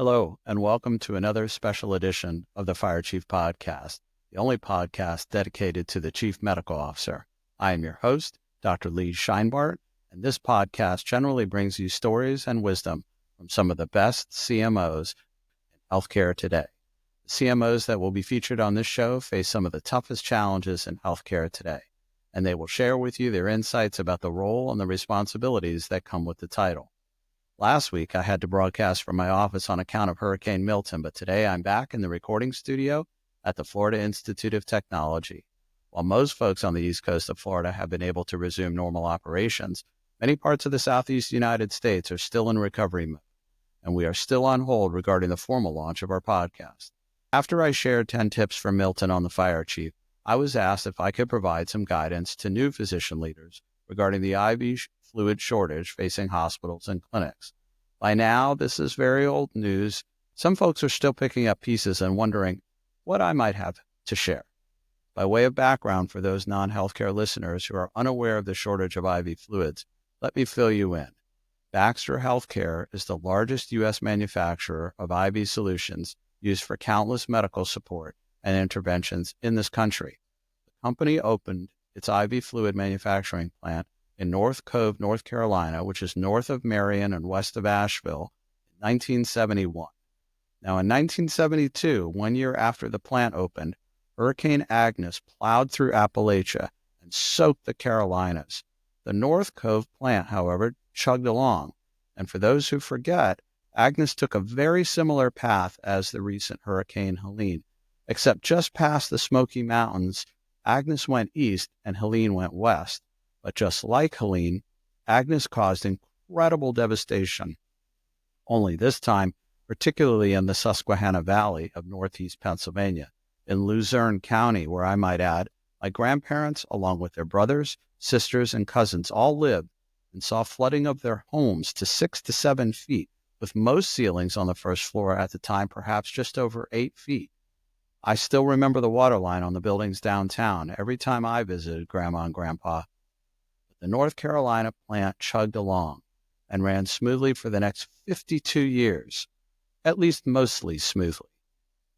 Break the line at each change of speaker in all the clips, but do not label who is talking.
Hello, and welcome to another special edition of the Fire Chief Podcast, the only podcast dedicated to the Chief Medical Officer. I am your host, Dr. Lee Scheinbart, and this podcast generally brings you stories and wisdom from some of the best CMOs in healthcare today. The CMOs that will be featured on this show face some of the toughest challenges in healthcare today, and they will share with you their insights about the role and the responsibilities that come with the title. Last week, I had to broadcast from my office on account of Hurricane Milton, but today I'm back in the recording studio at the Florida Institute of Technology. While most folks on the east coast of Florida have been able to resume normal operations, many parts of the southeast United States are still in recovery mode, and we are still on hold regarding the formal launch of our podcast. After I shared 10 tips from Milton on the Fire Chief, I was asked if I could provide some guidance to new physician leaders regarding the IV fluid shortage facing hospitals and clinics. By now, this is very old news. Some folks are still picking up pieces and wondering what I might have to share. By way of background for those non-healthcare listeners who are unaware of the shortage of IV fluids, let me fill you in. Baxter Healthcare is the largest U.S. manufacturer of IV solutions used for countless medical support and interventions in this country. The company opened its IV fluid manufacturing plant in North Cove, North Carolina, which is north of Marion and west of Asheville, in 1971. Now, in 1972, 1 year after the plant opened, Hurricane Agnes plowed through Appalachia and soaked the Carolinas. The North Cove plant, however, chugged along, and for those who forget, Agnes took a very similar path as the recent Hurricane Helene, except just past the Smoky Mountains, Agnes went east and Helene went west. But just like Helene, Agnes caused incredible devastation, only this time, particularly in the Susquehanna Valley of northeast Pennsylvania, in Luzerne County, where I might add, my grandparents, along with their brothers, sisters, and cousins, all lived and saw flooding of their homes to 6 to 7 feet, with most ceilings on the first floor at the time perhaps just over 8 feet. I still remember the water line on the buildings downtown every time I visited Grandma and Grandpa. The North Carolina plant chugged along and ran smoothly for the next 52 years, at least mostly smoothly.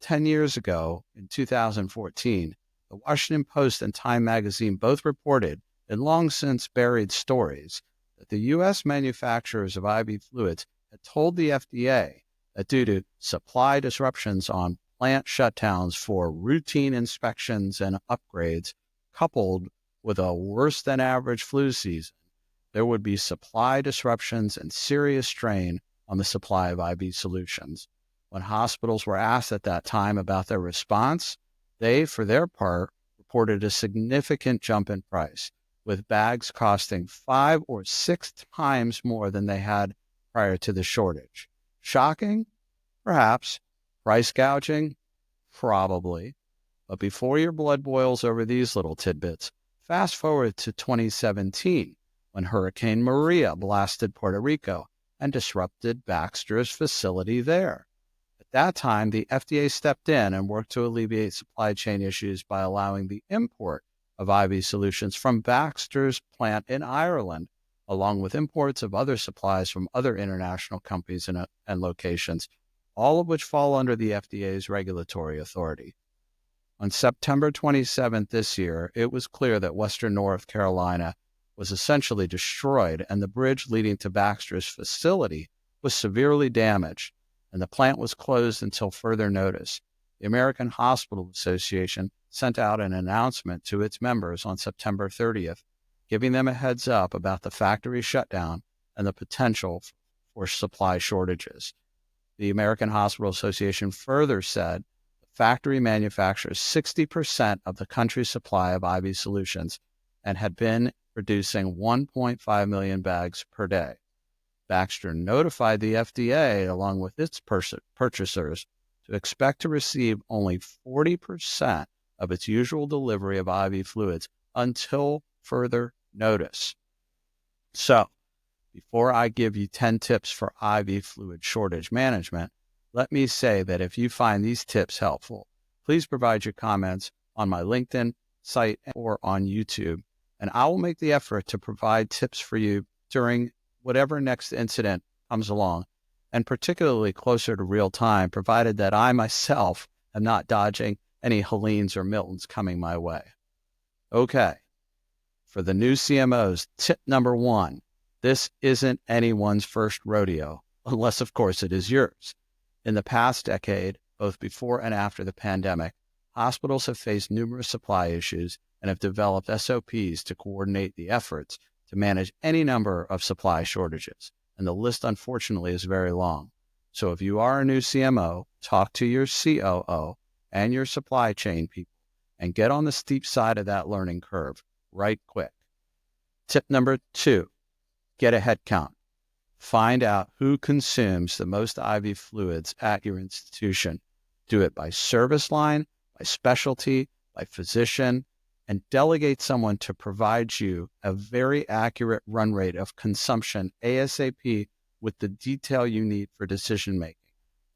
10 years ago, in 2014, the Washington Post and Time magazine both reported, in long since buried stories, that the U.S. manufacturers of IV fluids had told the FDA that due to supply disruptions on plant shutdowns for routine inspections and upgrades, coupled with a worse-than-average flu season, there would be supply disruptions and serious strain on the supply of IV solutions. When hospitals were asked at that time about their response, they, for their part, reported a significant jump in price, with bags costing 5 or 6 times more than they had prior to the shortage. Shocking? Perhaps. Price gouging? Probably. But before your blood boils over these little tidbits, fast forward to 2017, when Hurricane Maria blasted Puerto Rico and disrupted Baxter's facility there. At that time, the FDA stepped in and worked to alleviate supply chain issues by allowing the import of IV solutions from Baxter's plant in Ireland, along with imports of other supplies from other international companies and locations, all of which fall under the FDA's regulatory authority. On September 27th this year, it was clear that western North Carolina was essentially destroyed and the bridge leading to Baxter's facility was severely damaged, and the plant was closed until further notice. The American Hospital Association sent out an announcement to its members on September 30th, giving them a heads up about the factory shutdown and the potential for supply shortages. The American Hospital Association further said factory manufactures 60% of the country's supply of IV solutions and had been producing 1.5 million bags per day. Baxter notified the FDA, along with its purchasers, to expect to receive only 40% of its usual delivery of IV fluids until further notice. So, before I give you 10 tips for IV fluid shortage management, let me say that if you find these tips helpful, please provide your comments on my LinkedIn site or on YouTube, and I will make the effort to provide tips for you during whatever next incident comes along and particularly closer to real time, provided that I myself am not dodging any Helenes or Miltons coming my way. Okay, for the new CMOs, tip number 1, this isn't anyone's first rodeo, unless of course it is yours. In the past decade, both before and after the pandemic, hospitals have faced numerous supply issues and have developed SOPs to coordinate the efforts to manage any number of supply shortages. And the list, unfortunately, is very long. So if you are a new CMO, talk to your COO and your supply chain people and get on the steep side of that learning curve right quick. Tip number 2, get a head count. Find out who consumes the most IV fluids at your institution. Do it by service line, by specialty, by physician, and delegate someone to provide you a very accurate run rate of consumption ASAP with the detail you need for decision making.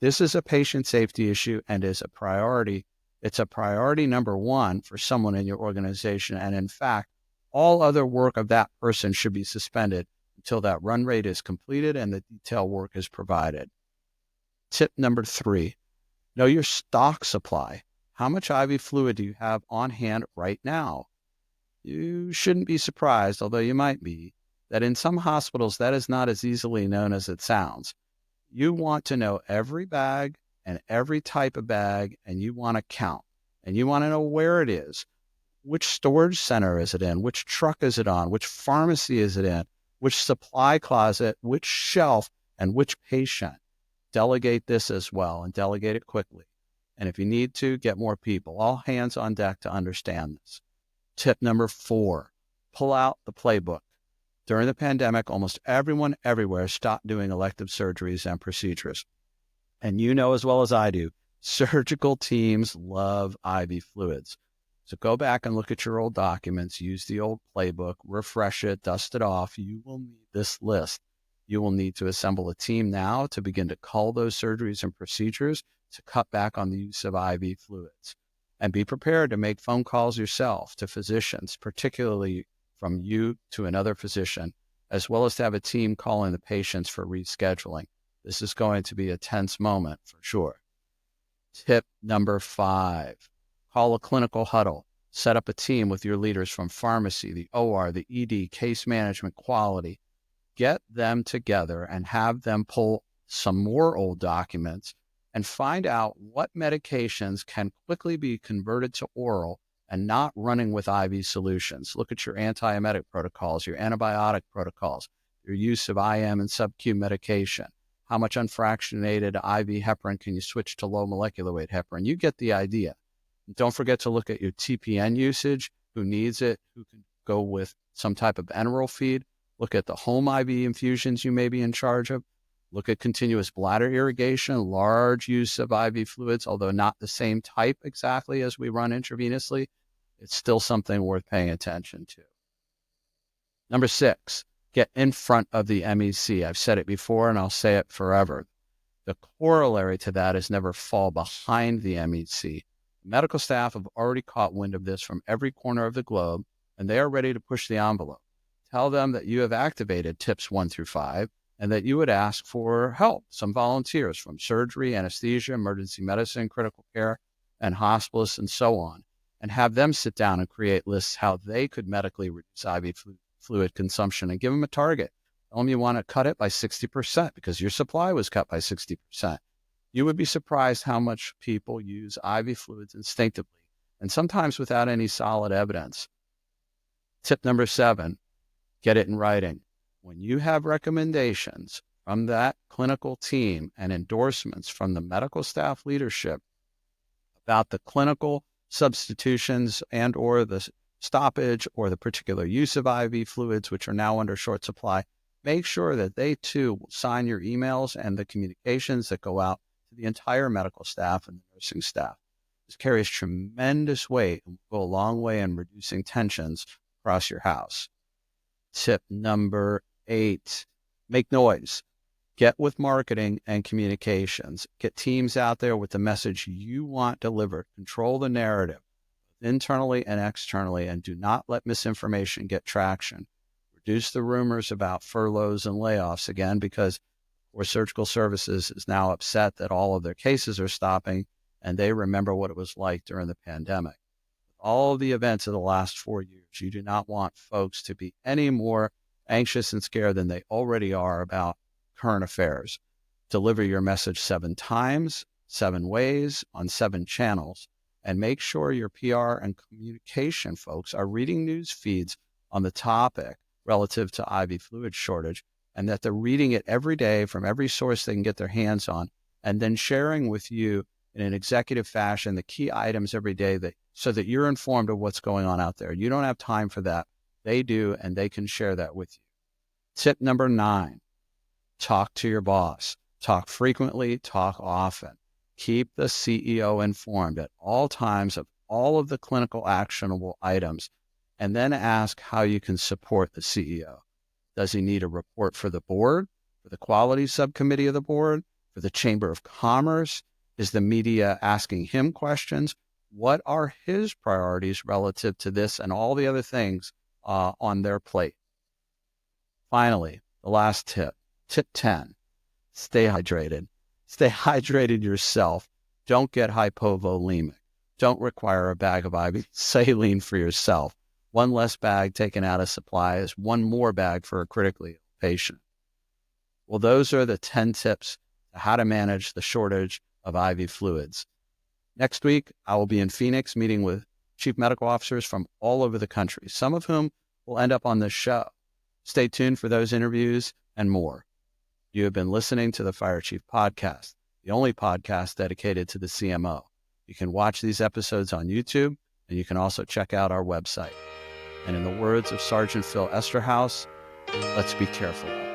This is a patient safety issue and is a priority. It's a priority number 1 for someone in your organization. And in fact, all other work of that person should be suspended until that run rate is completed and the detail work is provided. Tip number 3, know your stock supply. How much IV fluid do you have on hand right now? You shouldn't be surprised, although you might be, that in some hospitals that is not as easily known as it sounds. You want to know every bag and every type of bag, and you want to count, and you want to know where it is. Which storage center is it in? Which truck is it on? Which pharmacy is it in? Which supply closet? Which shelf? And which patient? Delegate this as well, and delegate it quickly. And if you need to, get more people. All hands on deck to understand this. Tip number 4, pull out the playbook. During the pandemic, almost everyone everywhere stopped doing elective surgeries and procedures. And you know as well as I do, surgical teams love IV fluids. So go back and look at your old documents, use the old playbook, refresh it, dust it off. You will need this list. You will need to assemble a team now to begin to cull those surgeries and procedures to cut back on the use of IV fluids. And be prepared to make phone calls yourself to physicians, particularly from you to another physician, as well as to have a team calling the patients for rescheduling. This is going to be a tense moment for sure. Tip number 5, call a clinical huddle. Set up a team with your leaders from pharmacy, the OR, the ED, case management, quality. Get them together and have them pull some more old documents and find out what medications can quickly be converted to oral and not running with IV solutions. Look at your antiemetic protocols, your antibiotic protocols, your use of IM and sub-Q medication. How much unfractionated IV heparin can you switch to low molecular weight heparin? You get the idea. Don't forget to look at your TPN usage, who needs it, who can go with some type of enteral feed. Look at the home IV infusions you may be in charge of. Look at continuous bladder irrigation, large use of IV fluids, although not the same type exactly as we run intravenously. It's still something worth paying attention to. Number 6, get in front of the MEC. I've said it before and I'll say it forever. The corollary to that is never fall behind the MEC. Medical staff have already caught wind of this from every corner of the globe, and they are ready to push the envelope. Tell them that you have activated tips 1 through 5 and that you would ask for help, some volunteers from surgery, anesthesia, emergency medicine, critical care, and hospice, and so on, and have them sit down and create lists how they could medically reduce IV fluid consumption and give them a target. Tell them you want to cut it by 60% because your supply was cut by 60%. You would be surprised how much people use IV fluids instinctively and sometimes without any solid evidence. Tip number 7, get it in writing. When you have recommendations from that clinical team and endorsements from the medical staff leadership about the clinical substitutions and or the stoppage or the particular use of IV fluids, which are now under short supply, make sure that they too will sign your emails and the communications that go out to the entire medical staff and the nursing staff. This carries tremendous weight and will go a long way in reducing tensions across your house. Tip number 8, make noise. Get with marketing and communications. Get teams out there with the message you want delivered. Control the narrative internally and externally, and do not let misinformation get traction. Reduce the rumors about furloughs and layoffs again, because or surgical services is now upset that all of their cases are stopping, and they remember what it was like during the pandemic. All of the events of the last 4 years, you do not want folks to be any more anxious and scared than they already are about current affairs. Deliver your message 7 times, 7 ways, on 7 channels, and make sure your PR and communication folks are reading news feeds on the topic relative to IV fluid shortage, and that they're reading it every day from every source they can get their hands on, and then sharing with you in an executive fashion the key items every day so that you're informed of what's going on out there. You don't have time for that. They do, and they can share that with you. Tip number 9, talk to your boss. Talk frequently, talk often. Keep the CEO informed at all times of all of the clinical actionable items, and then ask how you can support the CEO. Does he need a report for the board, for the quality subcommittee of the board, for the Chamber of Commerce? Is the media asking him questions? What are his priorities relative to this and all the other things on their plate? Finally, the last tip, tip 10, stay hydrated. Stay hydrated yourself. Don't get hypovolemic. Don't require a bag of IV saline for yourself. One less bag taken out of supply is one more bag for a critically ill patient. Well, those are the 10 tips to how to manage the shortage of IV fluids. Next week, I will be in Phoenix meeting with chief medical officers from all over the country, some of whom will end up on this show. Stay tuned for those interviews and more. You have been listening to the Fire Chief Podcast, the only podcast dedicated to the CMO. You can watch these episodes on YouTube, and you can also check out our website. And in the words of Sergeant Phil Esterhaus, let's be careful.